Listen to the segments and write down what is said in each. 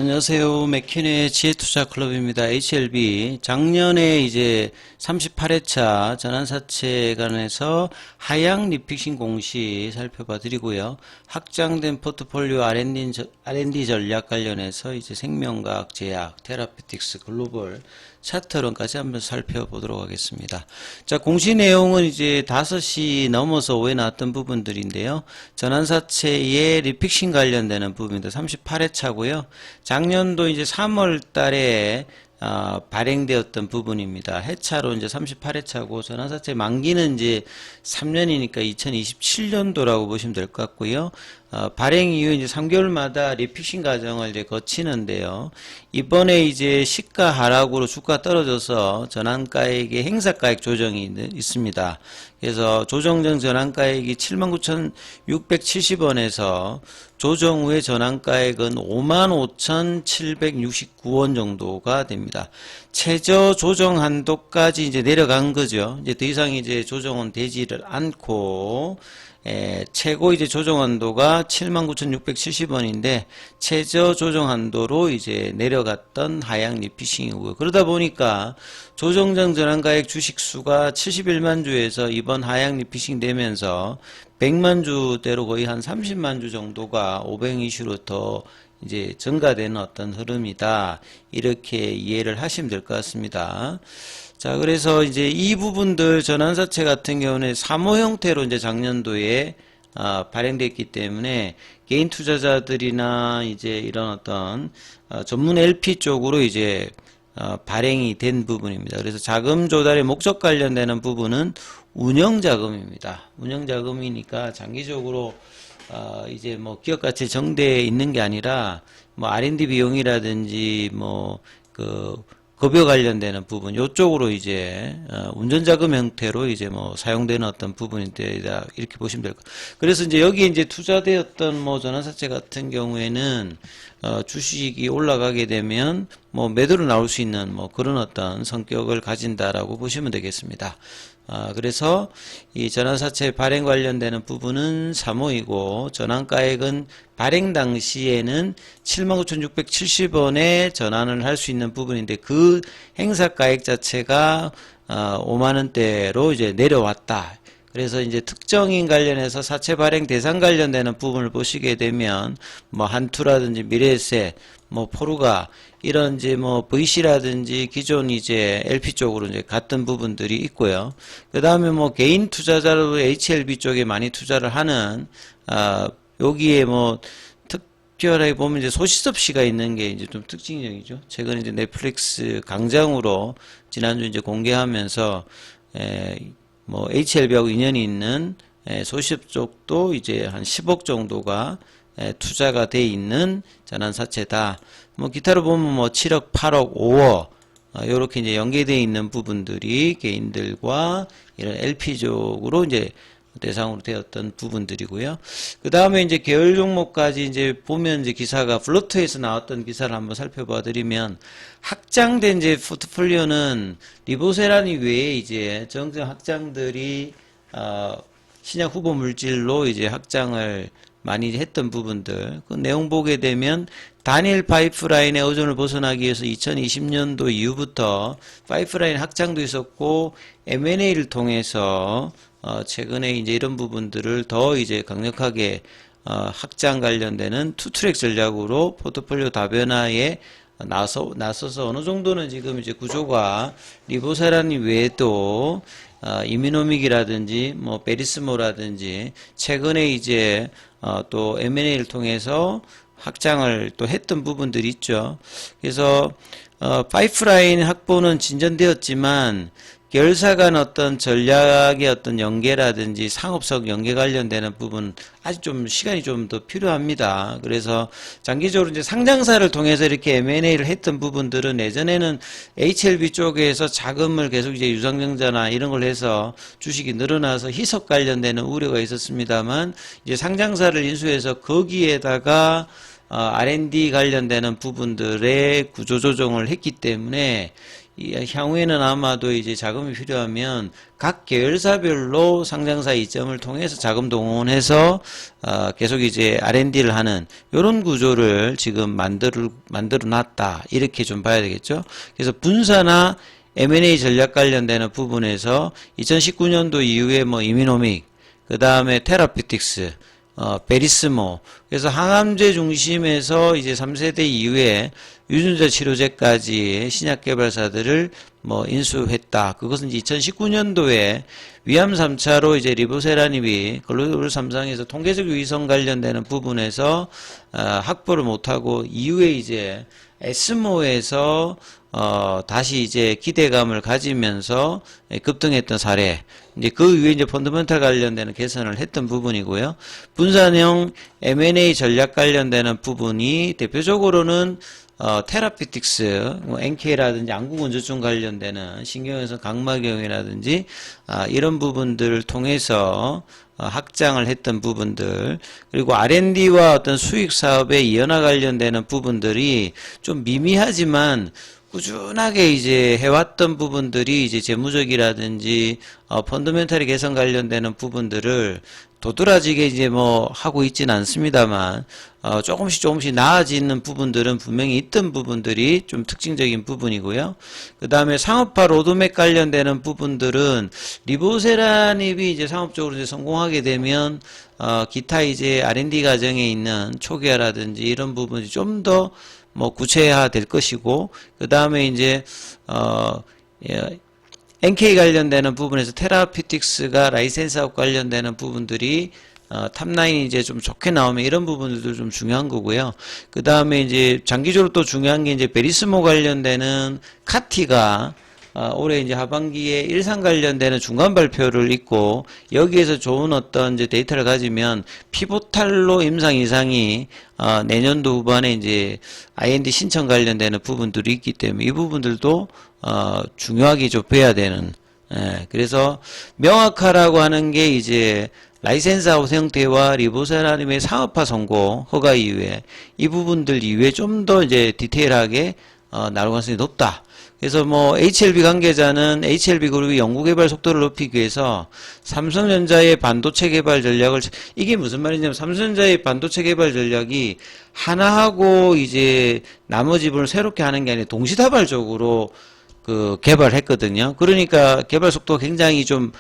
안녕하세요. 맥킨의 지혜투자클럽입니다. HLB. 작년에 이제 38회차 전환사채관에서 하향 리픽싱 공시 살펴봐 드리고요. 확장된 포트폴리오 R&D 전략 관련해서 이제 생명과학, 제약, 테라피틱스, 글로벌, 차트론까지 한번 살펴보도록 하겠습니다. 자, 공시 내용은 이제 5시 넘어서 오해 나왔던 부분들인데요. 전환사채의 리픽싱 관련되는 부분입니다. 38회차고요. 작년도 이제 3월 달에 발행되었던 부분입니다. 해차로 이제 38회차고 전환사채 만기는 이제 3년이니까 2027년도라고 보시면 될 것 같고요. 발행 이후 이제 3개월마다 리픽싱 과정을 이제 거치는데요. 이번에 이제 시가 하락으로 주가 떨어져서 전환가액의 행사가액 조정이 있습니다. 그래서 조정전 전환가액이 79,670원에서 조정 후에 전환가액은 55,769원 정도가 됩니다. 최저 조정 한도까지 이제 내려간 거죠. 이제 더 이상 이제 조정은 되지를 않고, 최고 이제 조정 한도가 79,670원인데 최저 조정 한도로 이제 내려갔던 하향 리피싱이고요. 그러다 보니까 조정전 전환가액 주식 수가 71만 주에서 이번 하향 리피싱 되면서 100만 주대로 거의 한 30만 주 정도가 500 이슈로 더 이제 증가되는 어떤 흐름이다. 이렇게 이해를 하시면 될 것 같습니다. 자, 그래서 이제 이 부분들 전환사채 같은 경우는 사모 형태로 이제 작년도에 발행됐기 때문에 개인 투자자들이나 이제 이런 어떤 전문 LP 쪽으로 이제 발행이 된 부분입니다. 그래서 자금 조달의 목적 관련되는 부분은 운영자금입니다. 운영자금이니까 장기적으로 이제 뭐 기업 가치 정대에 있는 게 아니라 뭐 R&D 비용이라든지 뭐 급여 관련되는 부분 요쪽으로 이제 운전자금 형태로 이제 뭐 사용되는 어떤 부분인데 이렇게 보시면 될 것. 그래서 이제 여기 이제 투자되었던 뭐 전환사채 같은 경우에는 주식이 올라가게 되면 뭐 매도로 나올 수 있는 뭐 그런 어떤 성격을 가진다라고 보시면 되겠습니다. 그래서 이 전환사채 발행 관련되는 부분은 3호이고 전환가액은 발행 당시에는 79,670원에 전환을 할 수 있는 부분인데 그 행사가액 자체가 5만원대로 이제 내려왔다. 그래서 이제 특정인 관련해서 사채 발행 대상 관련되는 부분을 보시게 되면 뭐 한투라든지 미래에셋, 뭐 포르가 이런 이제 뭐 VC라든지 기존 이제 LP 쪽으로 이제 갔던 부분들이 있고요. 그 다음에 뭐 개인 투자자로 HLB 쪽에 많이 투자를 하는 여기에 뭐 특별하게 보면 이제 소시섭씨가 있는 게 이제 좀 특징적이죠. 최근에 이제 넷플릭스 강장으로 지난주 이제 공개하면서 뭐 HLB하고 인연이 있는 소시섭 쪽도 이제 한 10억 정도가 투자가 돼 있는 전환사채다. 뭐 기타로 보면 뭐 7억, 8억, 5억 이렇게 이제 연계되어 있는 부분들이 개인들과 이런 LP적으로 이제 대상으로 되었던 부분들이고요. 그 다음에 이제 계열 종목까지 이제 보면 이제 기사가 플로트에서 나왔던 기사를 한번 살펴봐 드리면 확장된 이제 포트폴리오는 리보세라니 외에 이제 정정 확장들이 신약 후보 물질로 이제 확장을 많이 했던 부분들 그 내용 보게 되면 단일 파이프라인의 의존을 벗어나기 위해서 2020년도 이후부터 파이프라인 확장도 있었고 M&A를 통해서 최근에 이제 이런 부분들을 더 이제 강력하게 확장 관련되는 투트랙 전략으로 포트폴리오 다변화에 나서서 어느 정도는 지금 이제 구조가 리보세라니 외에도 이미노믹이라든지 뭐 베리스모라든지 최근에 이제 또 M&A를 통해서 확장을 또 했던 부분들이 있죠. 그래서 파이프라인 확보는 진전되었지만 계열사 간 어떤 전략의 어떤 연계라든지 상업적 연계 관련되는 부분 아직 좀 시간이 좀 더 필요합니다. 그래서 장기적으로 이제 상장사를 통해서 이렇게 M&A를 했던 부분들은 예전에는 HLB 쪽에서 자금을 계속 이제 유상증자나 이런 걸 해서 주식이 늘어나서 희석 관련되는 우려가 있었습니다만 이제 상장사를 인수해서 거기에다가 R&D 관련되는 부분들의 구조조정을 했기 때문에 향후에는 아마도 이제 자금이 필요하면 각 계열사별로 상장사 이점을 통해서 자금 동원해서 계속 이제 R&D를 하는 이런 구조를 지금 만들어 놨다 이렇게 좀 봐야 되겠죠. 그래서 분사나 M&A 전략 관련되는 부분에서 2019년도 이후에 뭐 이미노믹, 그 다음에 테라피틱스, 베리스모, 그래서 항암제 중심에서 이제 3세대 이후에 유전자 치료제까지 신약 개발사들을 뭐 인수했다. 그것은 이제 2019년도에 위암 3차로 이제 리보세라닙이 글로벌 3상에서 통계적 유의성 관련되는 부분에서 확보를 못하고 이후에 이제 에스모에서 다시 이제 기대감을 가지면서 급등했던 사례. 이제 그 위에 이제 펀더멘탈 관련되는 개선을 했던 부분이고요. 분산형 M&A 전략 관련되는 부분이 대표적으로는 테라피틱스, 뭐 NK라든지 안구건조증 관련되는 신경에서 각막염이라든지 이런 부분들을 통해서 확장을 했던 부분들, 그리고 R&D와 어떤 수익 사업의 이연화 관련되는 부분들이 좀 미미하지만 꾸준하게 이제 해왔던 부분들이 이제 재무적이라든지 펀더멘탈의 개선 관련되는 부분들을 도드라지게 이제 뭐 하고 있지는 않습니다만 조금씩 나아지는 부분들은 분명히 있던 부분들이 좀 특징적인 부분이고요. 그 다음에 상업화 로드맵 관련되는 부분들은 리보세라닙이 이제 상업적으로 이제 성공하게 되면 기타 이제 R&D 과정에 있는 초기화라든지 이런 부분이 좀 더 뭐 구체화 될 것이고, 그 다음에 이제 NK 관련되는 부분에서 테라피틱스가 라이센스업 관련되는 부분들이 탑라인이 이제 좀 좋게 나오면 이런 부분들도 좀 중요한 거고요. 그 다음에 이제 장기적으로 또 중요한 게 이제 베리스모 관련되는 카티가 올해 이제 하반기에 일상 관련되는 중간 발표를 있고, 여기에서 좋은 어떤 이제 데이터를 가지면 피보탈로 임상 이상이 내년도 후반에 이제 IND 신청 관련되는 부분들이 있기 때문에 이 부분들도 중요하게 좀 봐야 되는. 그래서 명확하라고 하는 게 이제 라이센스 아웃 형태와 리보세라님의 상업화 성공 허가 이후에 이 부분들 이후에 좀 더 이제 디테일하게 나올 가능성이 높다. 그래서 뭐 HLB 관계자는 HLB 그룹이 연구개발 속도를 높이기 위해서 삼성전자의 반도체 개발 전략을, 이게 무슨 말이냐면 삼성전자의 반도체 개발 전략이 하나하고 이제 나머지 부분을 새롭게 하는 게 아니라 동시다발적으로 그 개발했거든요. 그러니까 개발 속도가 굉장히 좀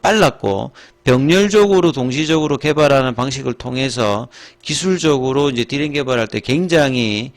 빨랐고, 병렬적으로 동시적으로 개발하는 방식을 통해서 기술적으로 이제 디램 개발할 때 굉장히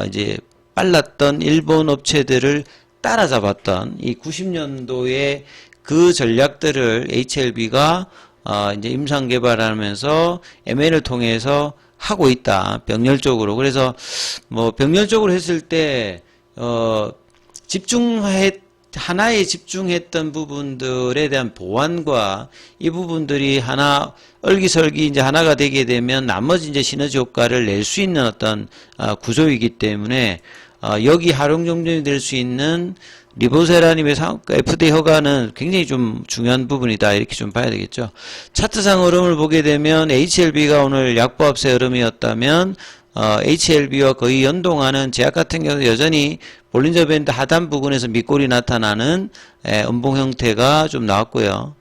이제 빨랐던 일본 업체들을 따라잡았던 이 90년도에 그 전략들을 HLB가 이제 임상 개발하면서 M&A를 통해서 하고 있다. 병렬적으로. 그래서 뭐 병렬적으로 했을 때 하나에 집중했던 부분들에 대한 보완과 이 부분들이 하나 얼기설기 이제 하나가 되게 되면 나머지 이제 시너지 효과를 낼 수 있는 어떤 구조이기 때문에 여기 활용 정점이 될 수 있는 리보세라님의 FDA 허가는 굉장히 좀 중요한 부분이다 이렇게 좀 봐야 되겠죠. 차트상 흐름을 보게 되면 HLB가 오늘 약보합세 흐름이었다면 HLB와 거의 연동하는 제약 같은 경우는 여전히 볼린저 밴드 하단 부근에서 밑골이 나타나는 음봉 형태가 좀 나왔고요.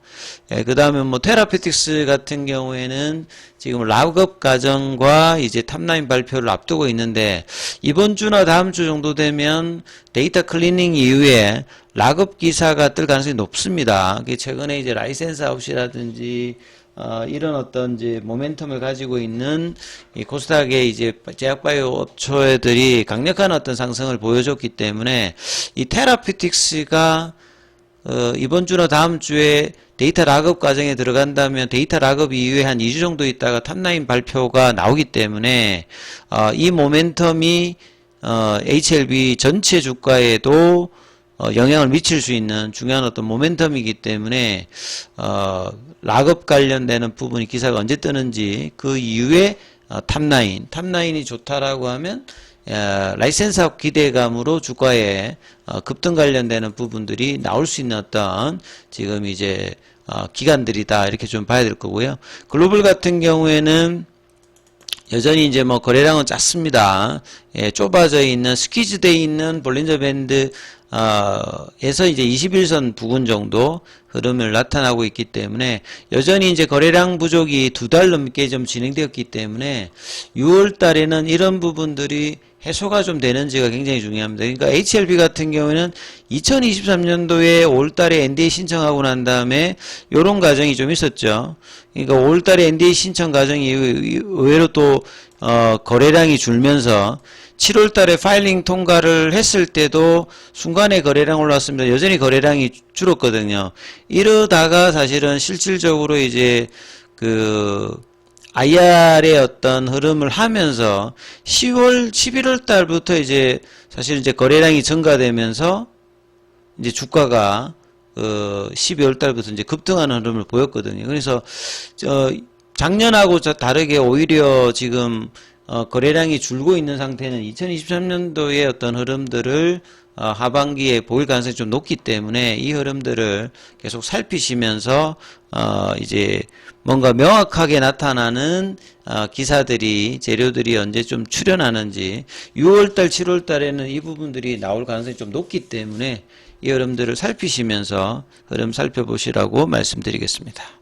그 다음에 뭐 테라피틱스 같은 경우에는 지금 락업 과정과 이제 탑라인 발표를 앞두고 있는데 이번 주나 다음 주 정도 되면 데이터 클리닝 이후에 락업 기사가 뜰 가능성이 높습니다. 최근에 이제 라이센스 아웃이라든지 이런 어떤 이제 모멘텀을 가지고 있는 이 코스닥의 이제 제약바이오 업체들이 강력한 어떤 상승을 보여줬기 때문에 이 테라피틱스가 이번 주나 다음 주에 데이터 락업 과정에 들어간다면 데이터 락업 이후에 한 2주 정도 있다가 탑라인 발표가 나오기 때문에 이 모멘텀이 HLB 전체 주가에도 영향을 미칠 수 있는 중요한 어떤 모멘텀이기 때문에 락업 관련되는 부분이 기사가 언제 뜨는지 그 이후에 탑라인이 좋다라고 하면 라이센스업 기대감으로 주가에 급등 관련되는 부분들이 나올 수 있는 어떤 지금 이제 기간들이다 이렇게 좀 봐야 될 거고요. 글로벌 같은 경우에는 여전히 이제 뭐 거래량은 작습니다. 예, 좁아져 있는 스퀴즈되어 있는 볼린저 밴드 에서 이제 21선 부근 정도 흐름을 나타나고 있기 때문에 여전히 이제 거래량 부족이 2달 넘게 좀 진행되었기 때문에 6월 달에는 이런 부분들이 해소가 좀 되는지가 굉장히 중요합니다. 그러니까 HLB 같은 경우에는 2023년도에 5월달에 NDA 신청하고 난 다음에 요런 과정이 좀 있었죠. 그러니까 5월달에 NDA 신청 과정이 의외로 또 거래량이 줄면서 7월달에 파일링 통과를 했을 때도 순간에 거래량 올랐습니다. 여전히 거래량이 줄었거든요. 이러다가 사실은 실질적으로 이제 IR의 어떤 흐름을 하면서 10월, 11월 달부터 이제 사실 이제 거래량이 증가되면서 이제 주가가 12월 달부터 이제 급등하는 흐름을 보였거든요. 그래서 작년하고 다르게 오히려 지금 거래량이 줄고 있는 상태는 2023년도의 어떤 흐름들을 하반기에 보일 가능성이 좀 높기 때문에 이 흐름들을 계속 살피시면서 이제 뭔가 명확하게 나타나는 기사들이 재료들이 언제 좀 출현하는지 6월달 7월달에는 이 부분들이 나올 가능성이 좀 높기 때문에 이 흐름들을 살피시면서 흐름 살펴보시라고 말씀드리겠습니다.